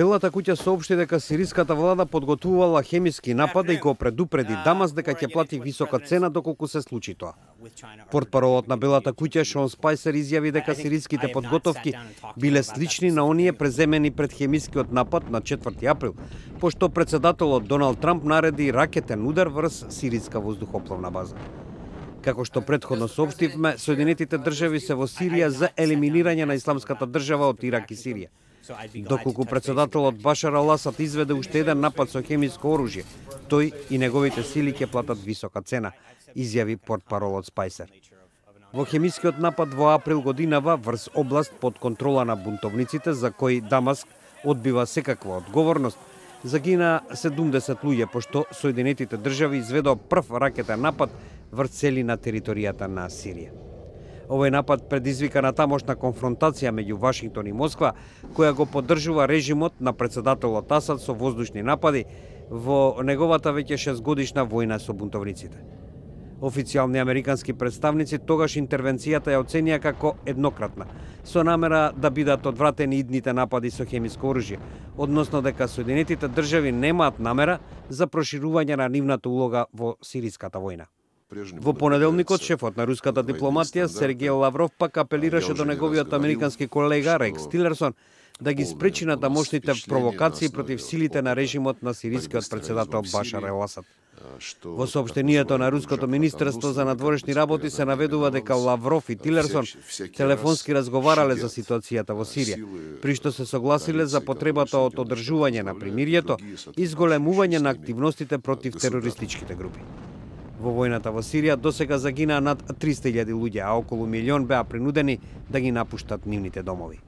Белата куќа соопшти дека сириската влада подготвувала хемиски напад и го предупреди Дамаск дека ќе плати висока цена доколку се случи тоа. Портпаролот на Белата куќа Шон Спајсер изјави дека сириските подготовки биле слични на оние преземени пред хемискиот напад на 4 април, пошто председателот Доналд Трамп нареди ракетен удар врз сириска воздухопловна база. Како што претходно соопштивме, Соединетите држави се во Сирија за елиминирање на исламската држава од Ирак и Сирија. Доколку председателот Башар ал-Асад изведе уште еден напад со хемиско оружје, тој и неговите сили ќе платат висока цена, изјави портпаролот Спајсер. Во хемискиот напад во април годинава врз област под контрола на бунтовниците, за кои Дамаск одбива секаква одговорност, загина 70 луѓе, пошто Соединетите држави изведоа прв ракетен напад врз цели на територијата на Сирија. Овој напад предизвика на тамошна конфронтација меѓу Вашингтон и Москва, која го поддржува режимот на председателот Асад со воздушни напади во неговата веќе 6-годишна војна со бунтовниците. Официјални американски представници тогаш интервенцијата ја оценија како еднократна, со намера да бидат одвратени идните напади со хемиско оружје, односно дека Соединетите држави немаат намера за проширување на нивната улога во сириската војна. Во понеделникот, шефот на руската дипломатија Сергеј Лавров пак апелираше до неговиот американски колега Рекс Тилерсон да ги спречи на тамошните провокации против силите на режимот на сирискиот председател Башар ал-Асад. Во соопштението на Руското министерство за надворешни работи се наведува дека Лавров и Тилерсон телефонски разговарале за ситуацијата во Сирија, при што се согласиле за потребата од одржување на примирието и зголемување на активностите против терористичките групи. Во војната во Сирија досега загинаа над 300.000 луѓе, а околу 1 милион беа принудени да ги напуштат нивните домови.